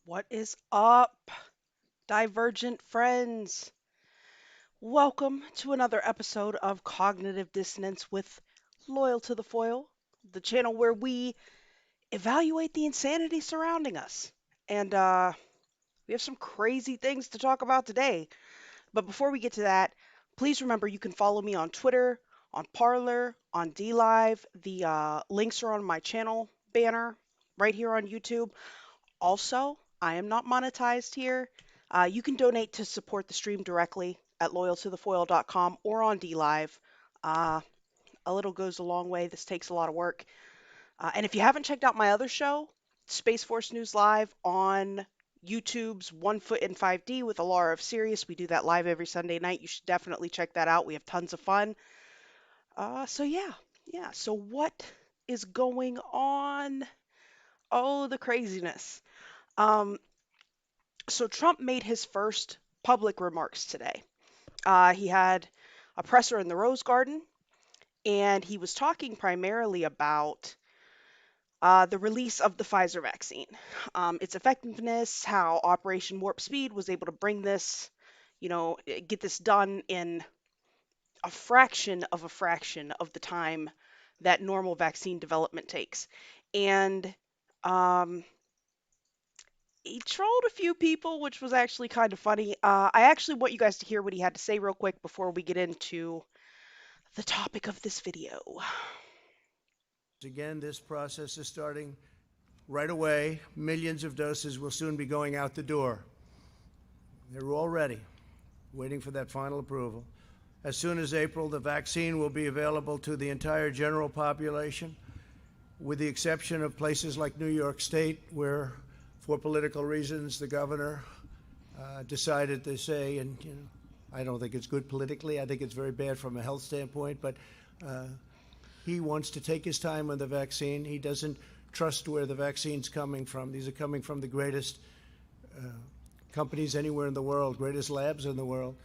What is up, divergent friends? Welcome to another episode of Cognitive Dissonance with Loyal to the Foil, the channel where we evaluate the insanity surrounding us. And we have some crazy things to talk about today. But before we get to that, please remember you can follow me on Twitter, on Parler, on DLive. The links are on my channel banner right here on YouTube. Also, I am not monetized here. You can donate to support the stream directly at loyaltothefoil.com or on DLive. Uh, a little goes a long way. This takes a lot of work. And if you haven't checked out my other show, Space Force News Live on YouTube's One Foot in 5D with Alara of Sirius, we do that live every Sunday night. You should definitely check that out. We have tons of fun. So yeah. So what is going on? Oh, the craziness. Um, So Trump made his first public remarks today. He had a presser in the Rose Garden, and he was talking primarily about the release of the Pfizer vaccine, its effectiveness, how Operation Warp Speed was able to bring this, get this done in a fraction of the time that normal vaccine development takes. And um, he trolled a few people, which was actually kind of funny. I actually want you guys to hear what he had to say real quick before we get into the topic of this video. Again, this process is starting right away. Millions of doses will soon be going out the door. They're all ready, waiting for that final approval. As soon as April, the vaccine will be available to the entire general population, with the exception of places like New York State, where, for political reasons, the governor decided to say, and I don't think it's good politically. I think it's very bad from a health standpoint, but he wants to take his time on the vaccine. He doesn't trust where the vaccine's coming from. These are coming from the greatest companies anywhere in the world, greatest labs in the world.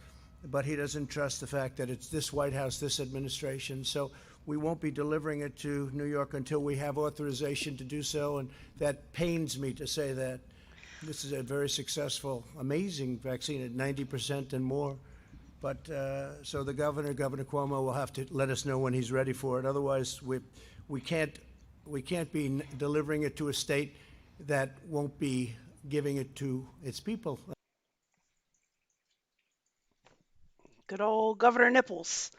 But he doesn't trust the fact that it's this White House, this administration. So we won't be delivering it to New York until we have authorization to do so, and that pains me to say that. This is a very successful, amazing vaccine at 90% and more. But so the Governor Cuomo, will have to let us know when he's ready for it. Otherwise, we can't be delivering it to a state that won't be giving it to its people. Good old Governor Nipples.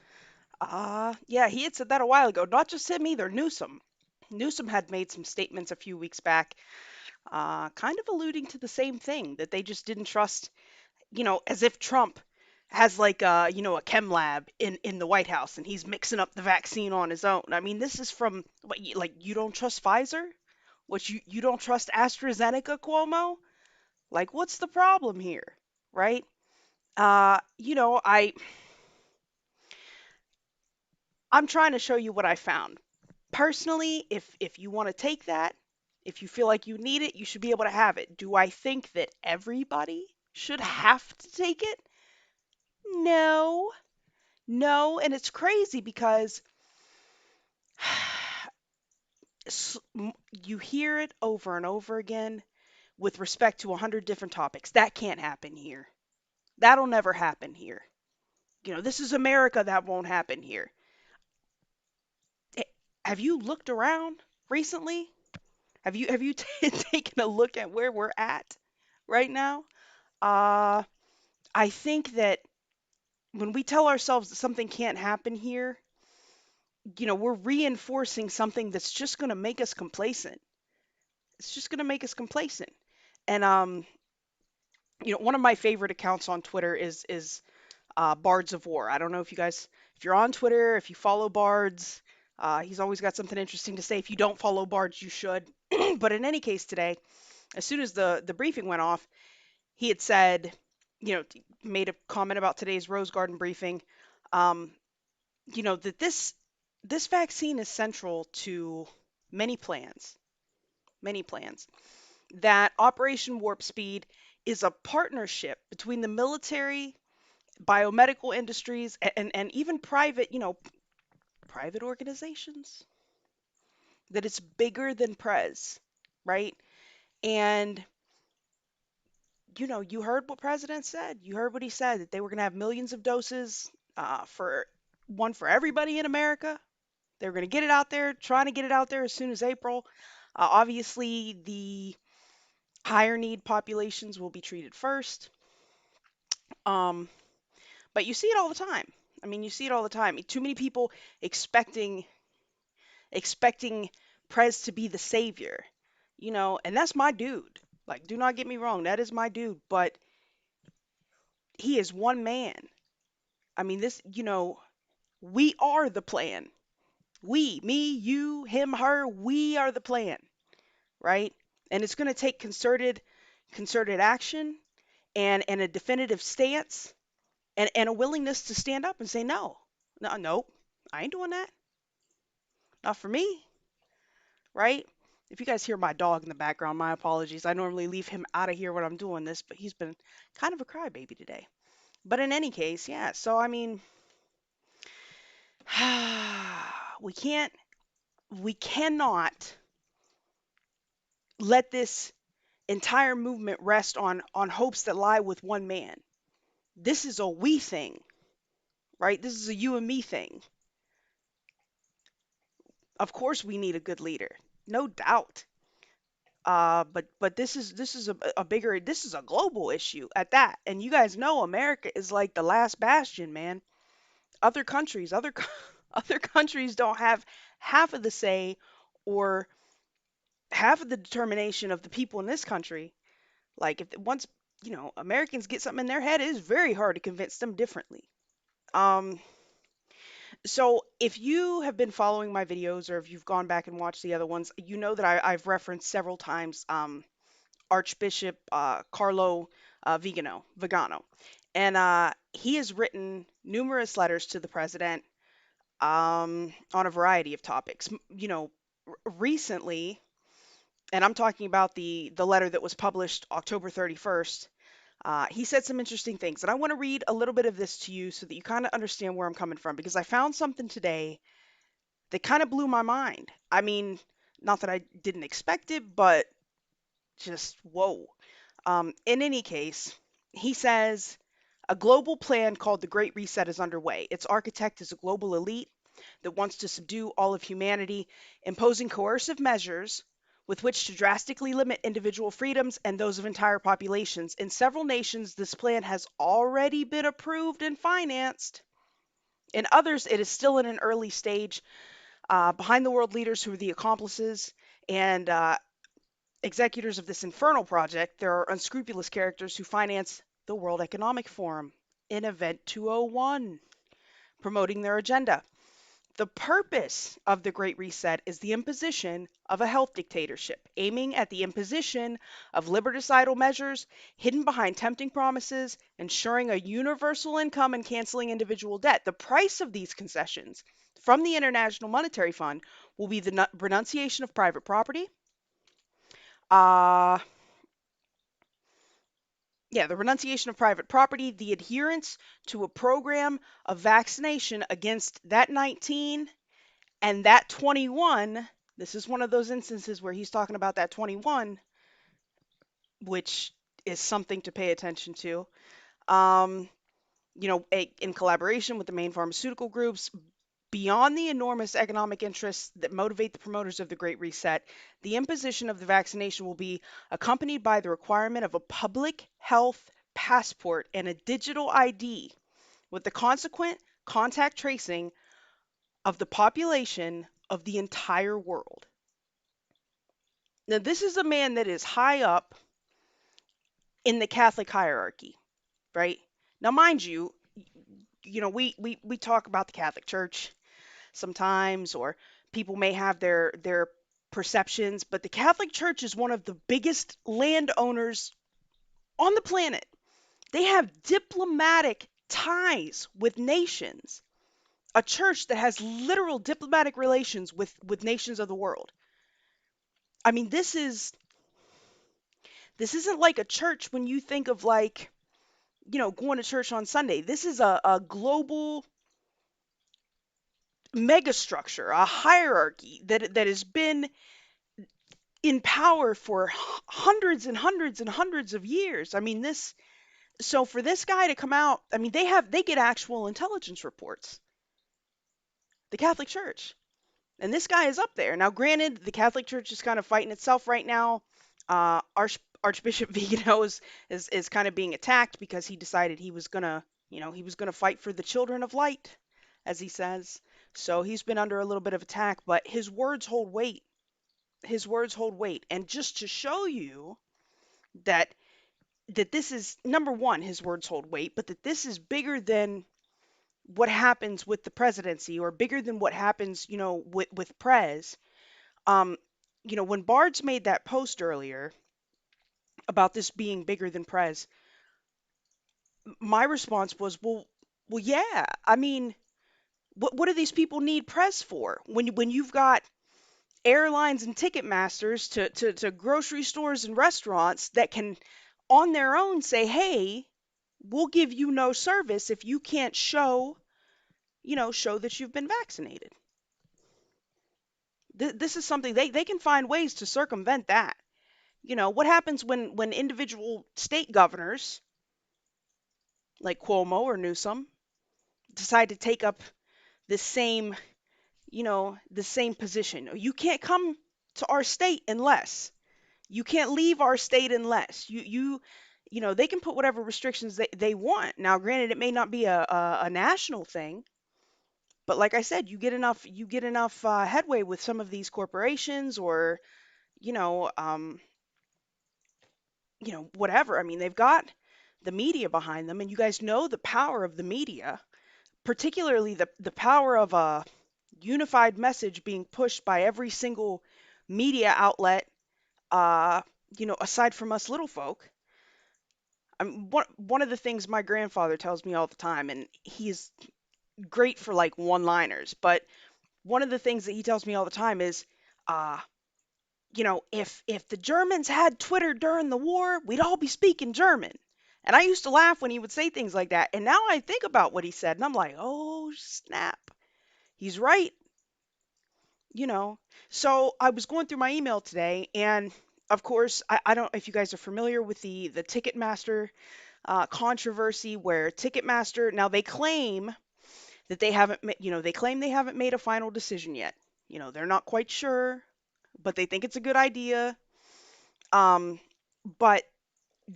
Yeah, he had said that a while ago. Not just him either, Newsom. Newsom had made some statements a few weeks back, kind of alluding to the same thing, that they just didn't trust, as if Trump has like a chem lab in the White House and he's mixing up the vaccine on his own. I mean, this is from what like you don't trust Pfizer? What you don't trust AstraZeneca, Cuomo? Like what's the problem here, right? I'm trying to show you what I found. Personally, if you want to take that, if you feel like you need it, you should be able to have it. Do I think that everybody should have to take it? No. No, and it's crazy because you hear it over and over again with respect to 100 different topics. That can't happen here. That'll never happen here. This is America. That won't happen here. have you looked around recently? Have you taken a look at where we're at right now? Uh, I think that when we tell ourselves that something can't happen here, we're reinforcing something that's just going to make us complacent. It's just going to make us complacent. And one of my favorite accounts on Twitter is Bards of War. I don't know if you guys, if you're on Twitter, if you follow Bards, he's always got something interesting to say. If you don't follow Bards, you should. But in any case, today, as soon as the briefing went off, he had said, made a comment about today's Rose Garden briefing, um, that this vaccine is central to many plans, many plans. That Operation Warp Speed is a partnership between the military, biomedical industries, and even private organizations. That it's bigger than Prez, right? And you heard what President said. You heard what he said, that they were going to have millions of doses, for one for everybody in America. They were going to get it out there, trying to get it out there as soon as April. Obviously, the higher need populations will be treated first. Um, but you see it all the time. I mean, you see it all the time. Too many people expecting Prez to be the savior, and that's my dude. Like, do not get me wrong, that is my dude, but he is one man. I mean, we are the plan. We, me, you, him, her, we are the plan, right? And it's going to take concerted action and a definitive stance and a willingness to stand up and say no. No, nope. I ain't doing that. Not for me, right? If you guys hear my dog in the background, my apologies. I normally leave him out of here when I'm doing this, but he's been kind of a crybaby today. But in any case, yeah. So I mean, we can't we cannot let this entire movement rest on hopes that lie with one man. This is a we thing, right? This is a you and me thing. Of course we need a good leader. No doubt. But this is a bigger, this is a global issue at that. And you guys know America is like the last bastion, man. Other countries, other countries don't have half of the say or half of the determination of the people in this country. Like, if once, Americans get something in their head, it is very hard to convince them differently. Um, so if you have been following my videos or if you've gone back and watched the other ones, you know that I've referenced several times Archbishop Carlo Vigano. And he has written numerous letters to the president on a variety of topics. Recently, and I'm talking about the letter that was published October 31st. He said some interesting things, and I want to read a little bit of this to you so that you kind of understand where I'm coming from, because I found something today that kind of blew my mind. I mean, not that I didn't expect it, but just whoa. In any case, he says a global plan called the Great Reset is underway. Its architect is a global elite that wants to subdue all of humanity, imposing coercive measures with which to drastically limit individual freedoms and those of entire populations. In several nations, this plan has already been approved and financed. In others, it is still in an early stage. Behind the world leaders who are the accomplices and executors of this infernal project, there are unscrupulous characters who finance the World Economic Forum in Event 201, promoting their agenda. The purpose of the Great Reset is the imposition of a health dictatorship, aiming at the imposition of liberticidal measures hidden behind tempting promises, ensuring a universal income and canceling individual debt. The price of these concessions from the International Monetary Fund will be the renunciation of private property. Uh, yeah, the renunciation of private property, the adherence to a program of vaccination against that 19 and that 21. This is one of those instances where he's talking about that 21, which is something to pay attention to. Um, in collaboration with the main pharmaceutical groups, Beyond the enormous economic interests that motivate the promoters of the Great Reset, the imposition of the vaccination will be accompanied by the requirement of a public health passport and a digital ID, with the consequent contact tracing of the population of the entire world. Now, this is a man that is high up in the Catholic hierarchy, right? Now, mind you, we talk about the Catholic Church sometimes, or people may have their perceptions, but the Catholic Church is one of the biggest landowners on the planet. They have diplomatic ties with nations. A church that has literal diplomatic relations with nations of the world. I mean, this isn't like a church when you think of like, going to church on Sunday. This is a global megastructure, a hierarchy that has been in power for hundreds and hundreds and hundreds of years. I mean, so for this guy to come out, I mean, they get actual intelligence reports, the Catholic Church. And this guy is up there. Now, granted, the Catholic Church is kind of fighting itself right now. Archbishop Vigano is kind of being attacked because he decided he was gonna fight for the children of light, as he says. So he's been under a little bit of attack, but his words hold weight. His words hold weight. And just to show you that this is number one, his words hold weight, but that this is bigger than what happens with the presidency, or bigger than what happens, with Prez. Um, when Bards made that post earlier about this being bigger than Prez, my response was, well, yeah. I mean, what do these people need Prez for? When you've got airlines and Ticketmasters to grocery stores and restaurants that can, on their own, say, hey, we'll give you no service if you can't show that you've been vaccinated. This is something they can find ways to circumvent that. What happens when individual state governors like Cuomo or Newsom decide to take up the same, the same position? You can't come to our state unless you can't leave our state unless they can put whatever restrictions they want. Now, granted, it may not be a national thing, but like I said, you get enough headway with some of these corporations, or you know, um, whatever. I mean, they've got the media behind them, and you guys know the power of the media, particularly the power of a unified message being pushed by every single media outlet. Uh, aside from us little folk. One of the things my grandfather tells me all the time, and he's great for like one-liners, but one of the things that he tells me all the time is, uh, if the Germans had Twitter during the war, we'd all be speaking German. And I used to laugh when he would say things like that. And now I think about what he said, and I'm like, oh, snap. He's right, you know. So I was going through my email today, and of course, I don't know if you guys are familiar with the Ticketmaster controversy, where Ticketmaster, now they claim that they claim they haven't made a final decision yet. They're not quite sure, but they think it's a good idea. Um, but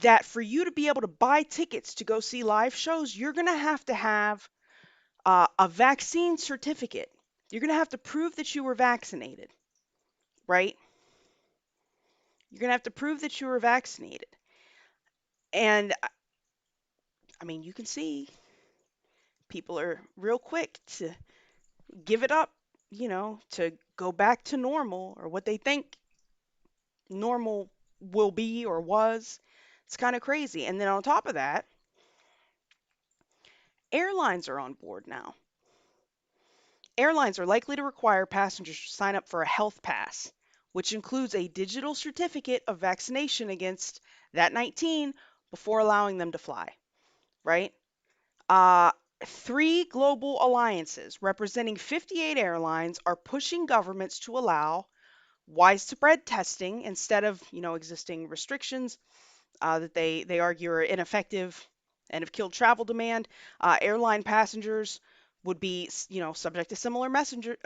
that for you to be able to buy tickets to go see live shows, you're going to have a vaccine certificate. You're going to have to prove that you were vaccinated, right? You're going to have to prove that you were vaccinated. And I mean, you can see people are real quick to give it up, to go back to normal, or what they think normal will be or was. It's kind of crazy. And then on top of that, airlines are on board now. Airlines are likely to require passengers to sign up for a health pass, which includes a digital certificate of vaccination against that 19 before allowing them to fly, right? Uh, Three global alliances representing 58 airlines are pushing governments to allow widespread testing instead of, existing restrictions that they argue are ineffective and have killed travel demand. Airline passengers would be, subject to similar messenger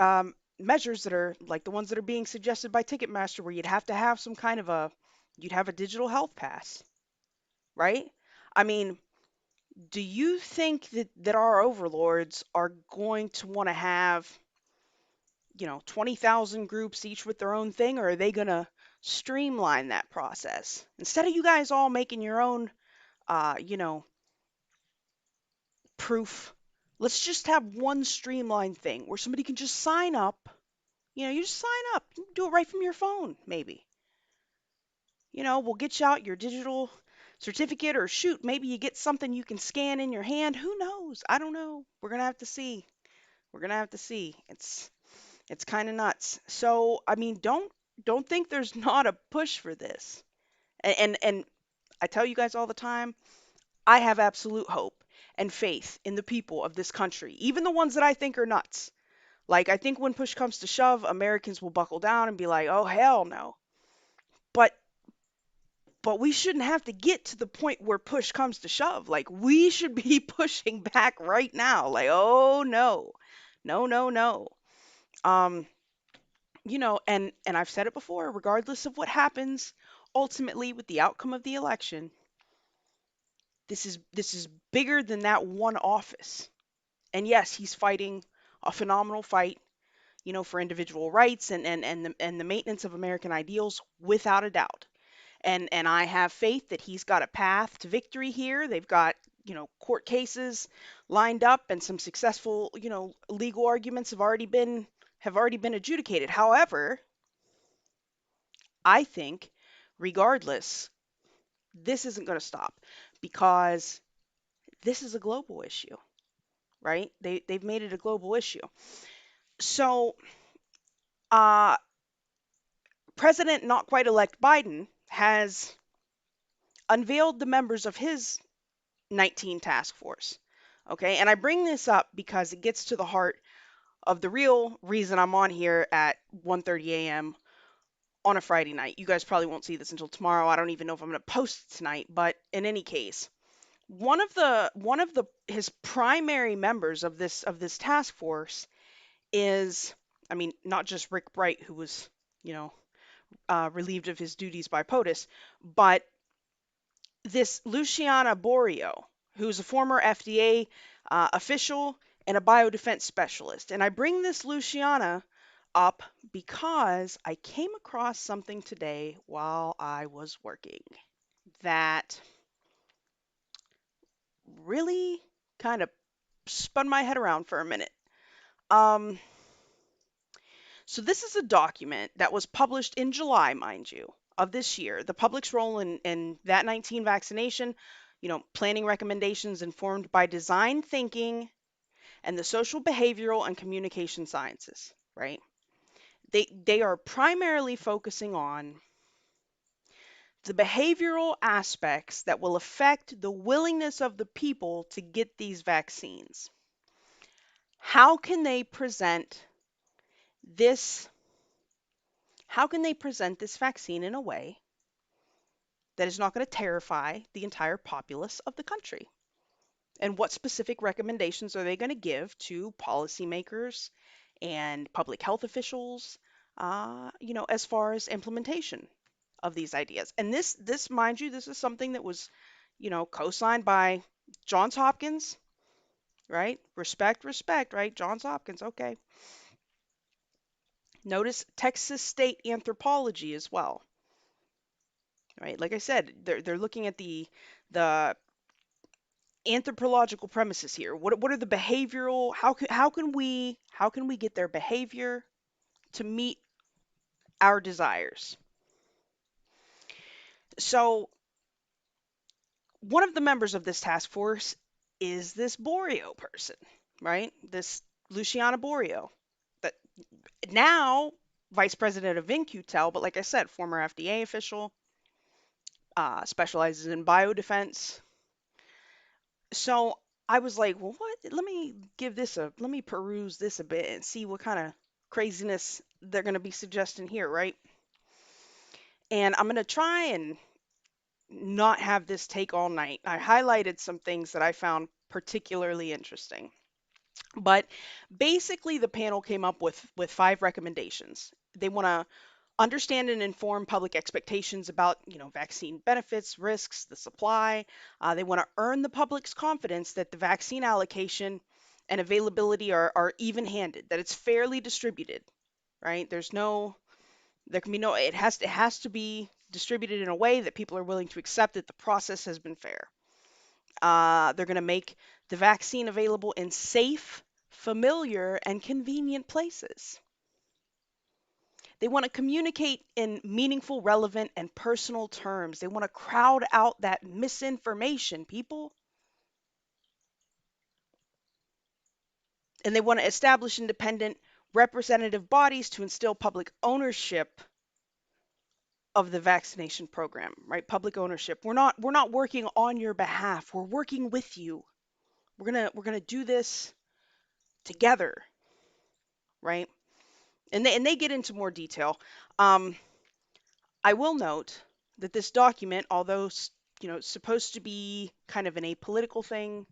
measures that are like the ones that are being suggested by Ticketmaster, where you'd have to have some kind of you'd have a digital health pass, right? I mean, do you think that our overlords are going to want to have, 20,000 groups each with their own thing, or are they going to streamline that process? Instead of you guys all making your own, uh, you know, proof, let's just have one streamlined thing where somebody can just sign up. You just sign up, you can do it right from your phone, maybe. We'll get you out your digital certificate, or shoot, maybe you get something you can scan in your hand. Who knows? I don't know. We're gonna have to see. We're gonna have to see. It's kind of nuts. So, I mean, don't think there's not a push for this. And I tell you guys all the time, I have absolute hope and faith in the people of this country, even the ones that I think are nuts. Like, I think when push comes to shove, Americans will buckle down and be like, "Oh hell no." But we shouldn't have to get to the point where push comes to shove. Like, we should be pushing back right now. Like, "Oh no. No, no, no." Um, and I've said it before, regardless of what happens ultimately with the outcome of the election, this is bigger than that one office. And yes, he's fighting a phenomenal fight, for individual rights and the maintenance of American ideals, without a doubt. And I have faith that he's got a path to victory here. They've got, court cases lined up, and some successful, legal arguments have already been adjudicated. However, I think, regardless, this isn't going to stop, because this is a global issue, right? They've made it a global issue. So, uh, President not quite elect Biden has unveiled the members of his 19 task force. Okay, and I bring this up because it gets to the heart of the real reason I'm on here at 1:30 a.m. on a Friday night. You guys probably won't see this until tomorrow. I don't even know if I'm going to post it tonight, but in any case, one of the his primary members of this task force is, I mean, not just Rick Bright, who was, you know, relieved of his duties by POTUS, but this Luciana Borio, who's a former FDA official and a biodefense specialist. And I bring this Luciana up because I came across something today while I was working that really kind of spun my head around for a minute. Um, so this is a document that was published in July, mind you, of this year. The public's role in that 19 vaccination, planning recommendations informed by design thinking and the social, behavioral, and communication sciences, right? They are primarily focusing on the behavioral aspects that will affect the willingness of the people to get these vaccines. How can they present this how can they present this vaccine in a way that is not going to terrify the entire populace of the country? And what specific recommendations are they going to give to policymakers and public health officials, as far as implementation of these ideas? And this, mind you, this is something that was, co-signed by Johns Hopkins, right? Respect, respect, right? Johns Hopkins, okay. Notice Texas State Anthropology as well, right? Like I said, they're looking at the anthropological premises here. What are the behavioral? How can we get their behavior to meet our desires? So one of the members of this task force is this Borio person, right? This Luciana Borio, that now vice president of InQtel, but like I said, former FDA official, specializes in biodefense. So I was like, well, what? Let me peruse this a bit and see what kind of craziness they're going to be suggesting here, right? And I'm going to try and not have this take all night. I highlighted some things that I found particularly interesting. But basically, the panel came up with five recommendations. They want to understand and inform public expectations about, vaccine benefits, risks, the supply. They want to earn the public's confidence that the vaccine allocation and availability are even-handed, that it's fairly distributed, right? There can be no, it has to be distributed in a way that people are willing to accept that the process has been fair. They're going to make the vaccine available in safe, familiar, and convenient places. They want to communicate in meaningful, relevant, and personal terms. They want to crowd out that misinformation, people. And they want to establish independent representative bodies to instill public ownership of the vaccination program, right? Public ownership. We're not working on your behalf. We're working with you. We're going to do this together, right? And they get into more detail. Um, I will note that this document, although supposed to be kind of an apolitical thing,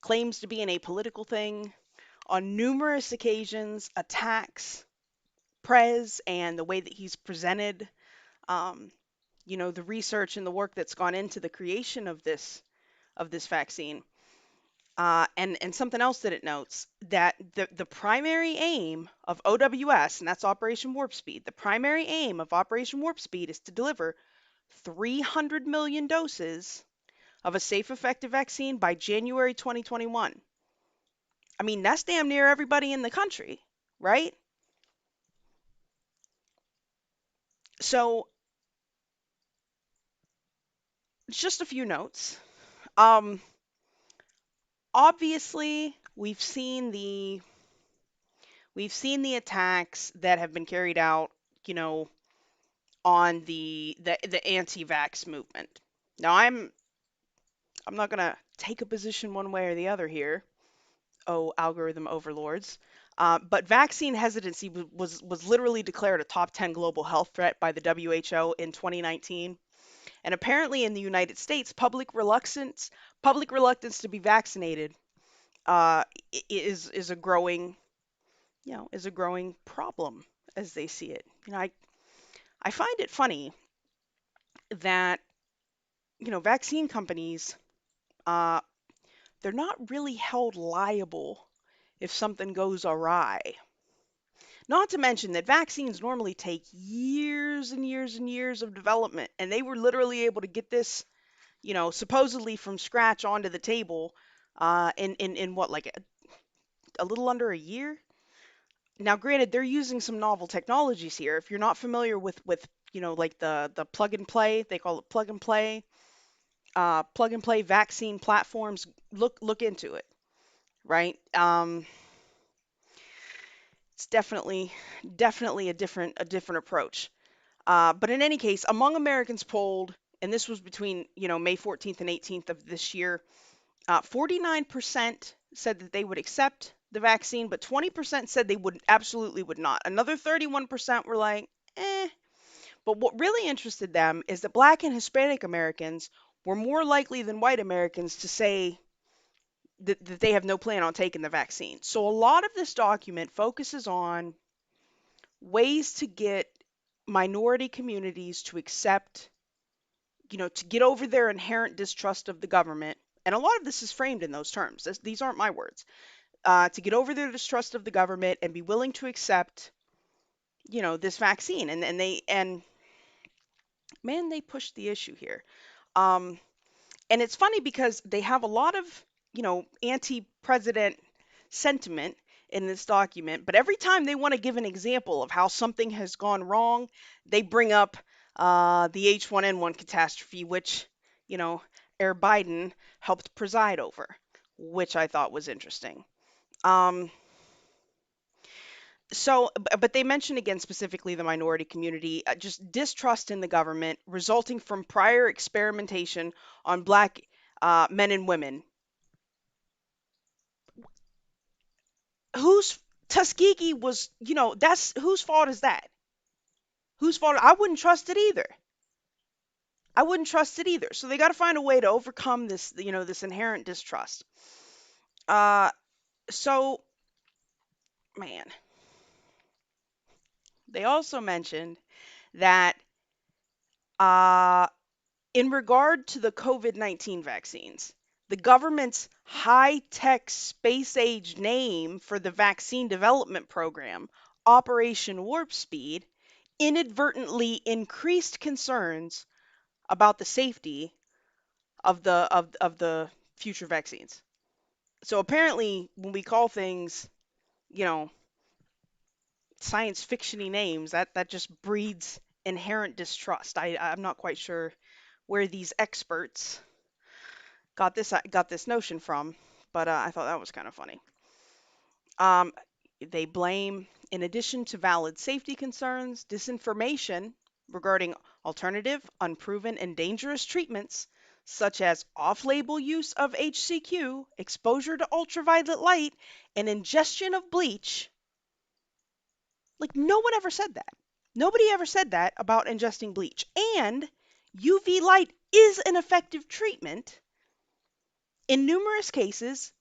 claims to be an apolitical thing, on numerous occasions attacks Prez and the way that he's presented, um, the research and the work that's gone into the creation of this vaccine. And something else that it notes that the primary aim of OWS, and that's Operation Warp Speed, the primary aim of Operation Warp Speed is to deliver 300 million doses of a safe, effective vaccine by January 2021. I mean, that's damn near everybody in the country, right? So, just a few notes. Um, Obviously, we've seen the attacks that have been carried out, you know, on the anti-vax movement. Now, I'm not gonna take a position one way or the other here, oh algorithm overlords. But vaccine hesitancy was literally declared a top 10 global health threat by the WHO in 2019. And apparently in the United States, public reluctance to be vaccinated is a growing, is a growing problem as they see it. I find it funny that, vaccine companies, uh, they're not really held liable if something goes awry. Not to mention that vaccines normally take years and years and years of development, and they were literally able to get this, supposedly from scratch onto the table, in what, like a little under a year. Now, granted, they're using some novel technologies here. If you're not familiar with like the plug and play, they call it plug and play vaccine platforms. Look into it, right? It's definitely a different approach. But in any case, among Americans polled, and this was between May 14th and 18th of this year, 49% said that they would accept the vaccine, but 20% said they would absolutely would not. Another 31% were like, eh. But what really interested them is that Black and Hispanic Americans were more likely than white Americans to say that they have no plan on taking the vaccine. So a lot of this document focuses on ways to get minority communities to accept, to get over their inherent distrust of the government. And a lot of this is framed in those terms. These aren't my words. To get over their distrust of the government and be willing to accept, this vaccine. And man, they pushed the issue here. Um, and it's funny because they have a lot of, anti-president sentiment in this document, but every time they want to give an example of how something has gone wrong, they bring up the H1N1 catastrophe, which, you know, Air Biden helped preside over, which I thought was interesting. Um, but they mention again specifically the minority community, just distrust in the government resulting from prior experimentation on Black men and women. Whose Tuskegee was, that's whose fault is that? Whose fault? I wouldn't trust it either. I wouldn't trust it either. So they got to find a way to overcome this, this inherent distrust. Uh, So, man, they also mentioned that uh, in regard to the COVID-19 vaccines, the government's high tech space age name for the vaccine development program, Operation Warp Speed, inadvertently increased concerns about the safety of the future vaccines. So apparently, when we call things, you know, science fictiony names, that just breeds inherent distrust. I'm not quite sure where these experts got this notion from, but I thought that was kind of funny. Um, they blame, in addition to valid safety concerns, disinformation regarding alternative, unproven, and dangerous treatments, such as off label use of HCQ, exposure to ultraviolet light, and ingestion of bleach. Like, no one ever said that. Nobody ever said that about ingesting bleach. And UV light is an effective treatment. In numerous cases,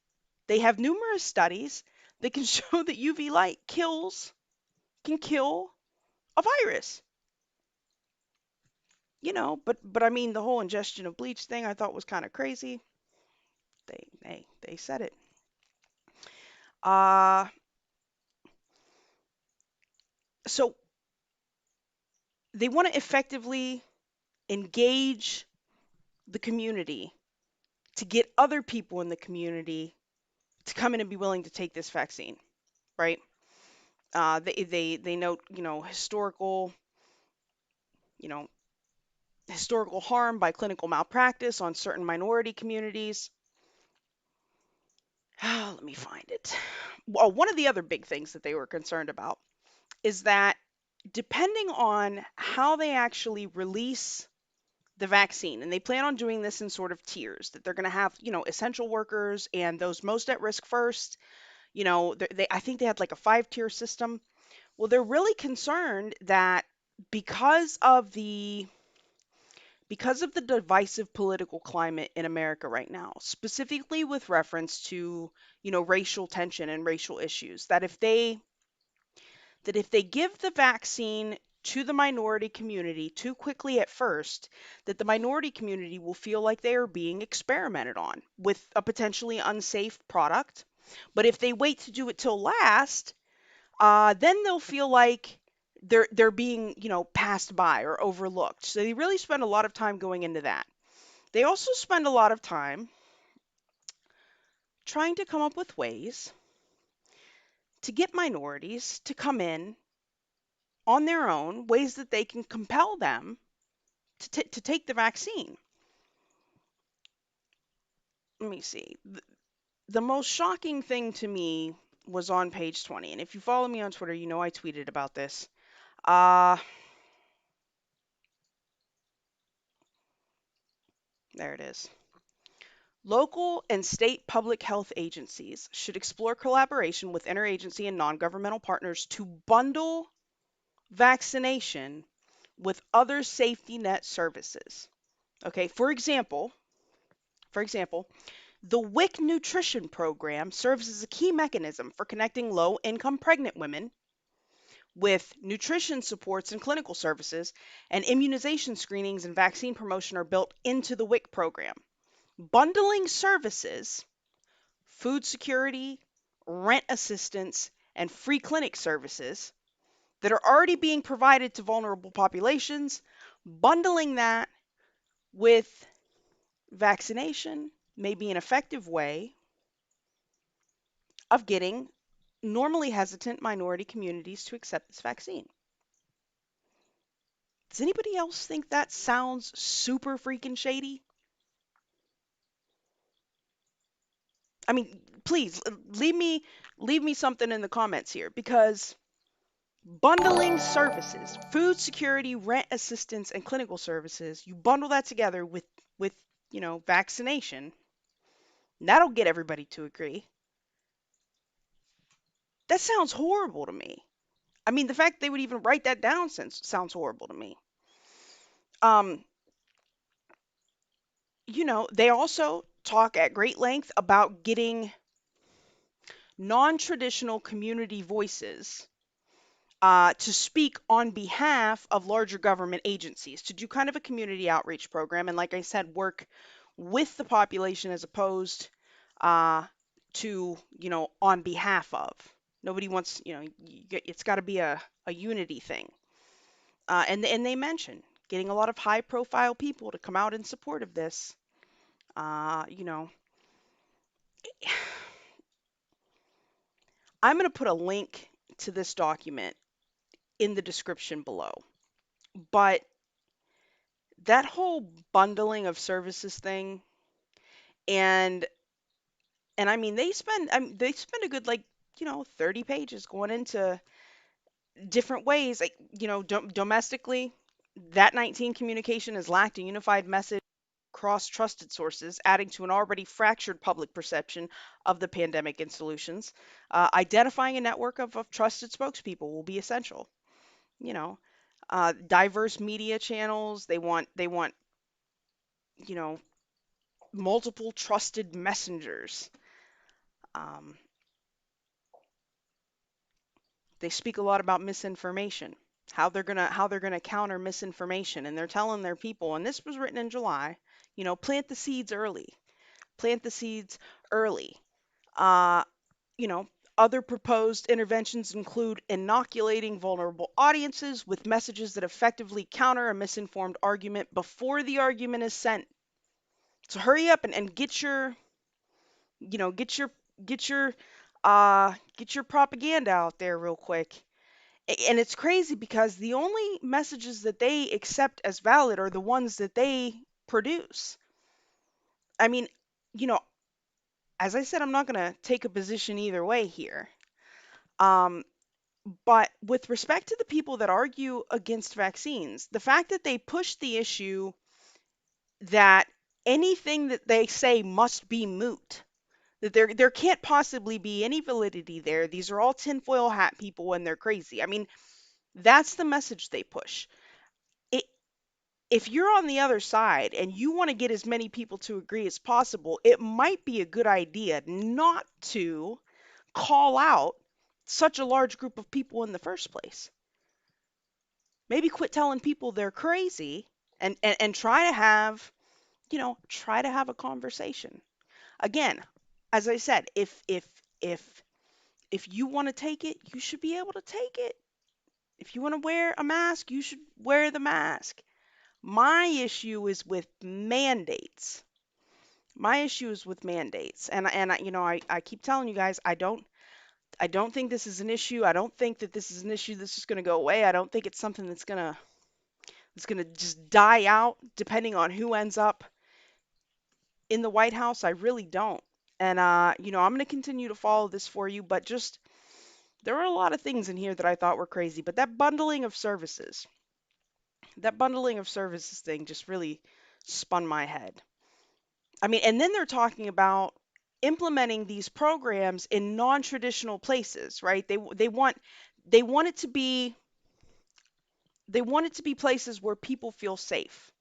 they have numerous studies that can show that UV light can kill a virus. But I mean the whole ingestion of bleach thing I thought was kind of crazy. They said it. Uh so they want to effectively engage the community to get other people in the community to come in and be willing to take this vaccine, right? They note, you know, historical harm by clinical malpractice on certain minority communities. Let me find it. Well, one of the other big things that they were concerned about is that depending on how they actually release the vaccine, and they plan on doing this in sort of tiers, that they're going to have, essential workers and those most at risk first. I think they had like a five-tier system. Well, they're really concerned that because of the because of the divisive political climate in America right now, specifically with reference to, racial tension and racial issues, that if they give the vaccine to the minority community too quickly at first, that the minority community will feel like they are being experimented on with a potentially unsafe product. But if they wait to do it till last, then they'll feel like they're being, passed by or overlooked. So they really spend a lot of time going into that. They also spend a lot of time trying to come up with ways to get minorities to come in on their own, ways that they can compel them to take the vaccine. Let me see. The most shocking thing to me was on page 20. And if you follow me on Twitter, you know I tweeted about this. Uh, there it is. Local and state public health agencies should explore collaboration with interagency and non-governmental partners to bundle vaccination with other safety net services. Okay, for example, the WIC nutrition program serves as a key mechanism for connecting low-income pregnant women with nutrition supports and clinical services, and immunization screenings and vaccine promotion are built into the WIC program. Bundling services, food security, rent assistance, and free clinic services that are already being provided to vulnerable populations, bundling that with vaccination may be an effective way of getting normally hesitant minority communities to accept this vaccine. Does anybody else think that sounds super freaking shady? I mean, please leave me something in the comments here, because bundling services, food security, rent assistance, and clinical services, you bundle that together with vaccination, that'll get everybody to agree. That sounds horrible to me. I mean, the fact they would even write that down sounds horrible to me. Um, they also talk at great length about getting non-traditional community voices to speak on behalf of larger government agencies, to do kind of a community outreach program, and like I said, work with the population as opposed uh, to, on behalf of. Nobody wants, it's got to be a unity thing. And they mention getting a lot of high profile people to come out in support of this. Uh, you know, I'm going to put a link to this document in the description below. But that whole bundling of services thing, and I mean they spend a good, like, 30 pages going into different ways, like, domestically, that 19 communication has lacked a unified message across trusted sources, adding to an already fractured public perception of the pandemic and solutions. Identifying a network of trusted spokespeople will be essential. You know, diverse media channels. They want you know multiple trusted messengers. Um, they speak a lot about misinformation, how they're gonna counter misinformation, and they're telling their people. And this was written in July. Plant the seeds early. Plant the seeds early. Uh, you know, Other proposed interventions include inoculating vulnerable audiences with messages that effectively counter a misinformed argument before the argument is sent. So hurry up and get your, you know, get your get your propaganda out there real quick. And it's crazy because the only messages that they accept as valid are the ones that they produce. I mean, you know, as I said, I'm not going to take a position either way here. Um, But with respect to the people that argue against vaccines, the fact that they push the issue that anything that they say must be moot, that there can't possibly be any validity there. These are all tinfoil hat people and they're crazy. I mean, that's the message they push. It, if you're on the other side and you want to get as many people to agree as possible, it might be a good idea not to call out such a large group of people in the first place. Maybe quit telling people they're crazy and try to have a conversation. Again, as I said, if if you want to take it, you should be able to take it. If you want to wear a mask, you should wear the mask. My issue is with mandates. My issue is with mandates. And I keep telling you guys, I don't think this is an issue. I don't think that this is an issue that's just going to go away. I don't think it's something that's gonna just die out depending on who ends up in the White House. I really don't. And I'm gonna continue to follow this for you, but just there were a lot of things in here that I thought were crazy. But that bundling of services thing just really spun my head. I mean, and then they're talking about implementing these programs in non-traditional places, right? They want it to be places where people feel safe,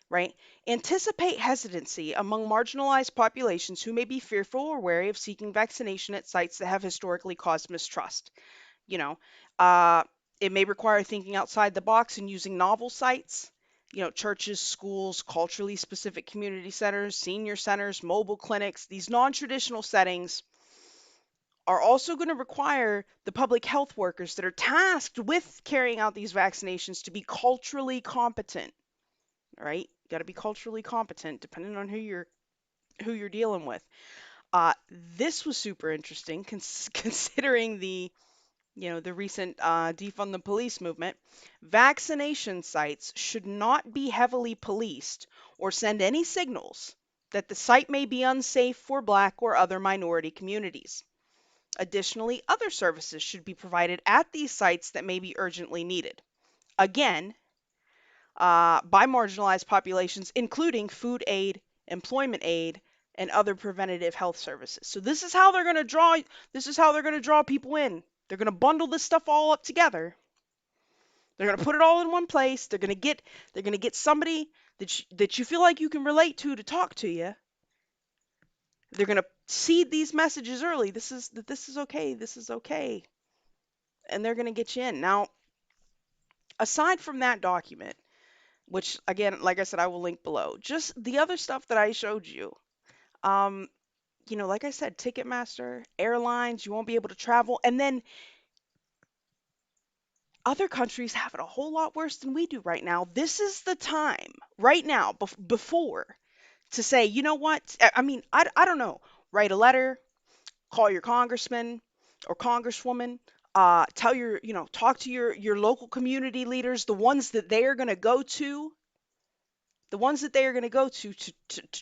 right? Anticipate hesitancy among marginalized populations who may be fearful or wary of seeking vaccination at sites that have historically caused mistrust. You know, uh, it may require thinking outside the box and using novel sites. Churches, schools, culturally specific community centers, senior centers, mobile clinics. These non traditional settings are also going to require the public health workers that are tasked with carrying out these vaccinations to be culturally competent, right? Got to be culturally competent, depending on who you're dealing with. This was super interesting, considering the recent defund the police movement. Vaccination sites should not be heavily policed or send any signals that the site may be unsafe for Black or other minority communities. Additionally, other services should be provided at these sites that may be urgently needed. Again, by marginalized populations, including food aid, employment aid, and other preventative health services. So this is how they're going to draw. This is how they're going to draw people in. They're going to bundle this stuff all up together. They're going to put it all in one place. They're going to get somebody that you feel like you can relate to talk to you. They're going to seed these messages early. This is okay. This is okay. And they're going to get you in. Now, aside from that document, which again, like I said, I will link below, just the other stuff that I showed you. Um, like I said, Ticketmaster, airlines, you won't be able to travel. And then other countries have it a whole lot worse than we do right now. This is the time, right now, before, to say, you know what? I mean, I don't know. Write a letter, call your congressman or congresswoman, tell talk to your local community leaders, the ones that they are going to go to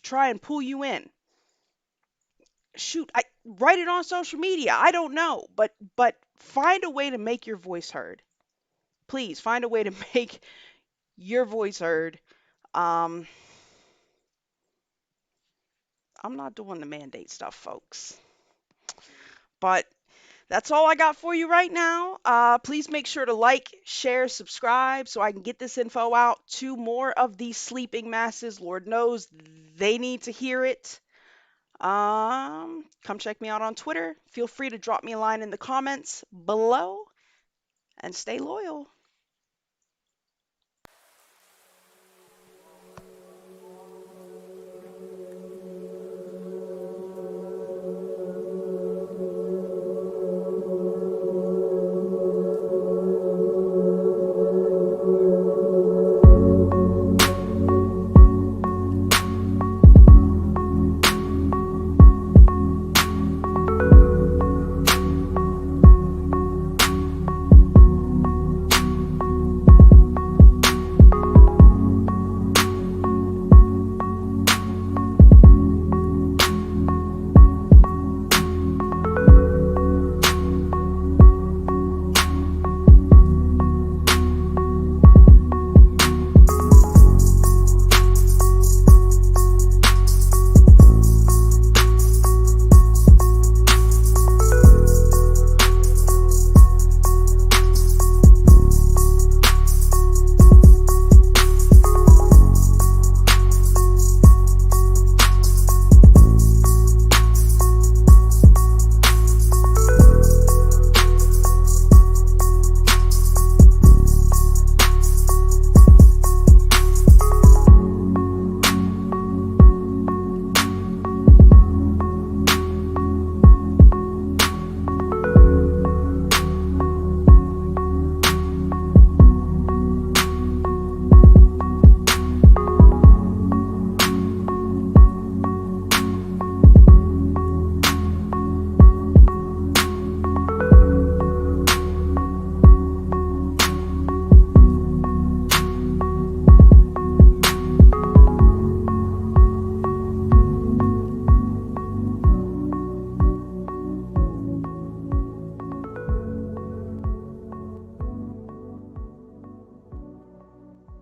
try and pull you in. Shoot, I write it on social media. I don't know, but find a way to make your voice heard. Please find a way to make your voice heard. Um, I'm not doing the mandate stuff, folks. But that's all I got for you right now. Please make sure to like, share, subscribe so I can get this info out to more of these sleeping masses. Lord knows they need to hear it. Come check me out on Twitter. Feel free to drop me a line in the comments below and stay loyal.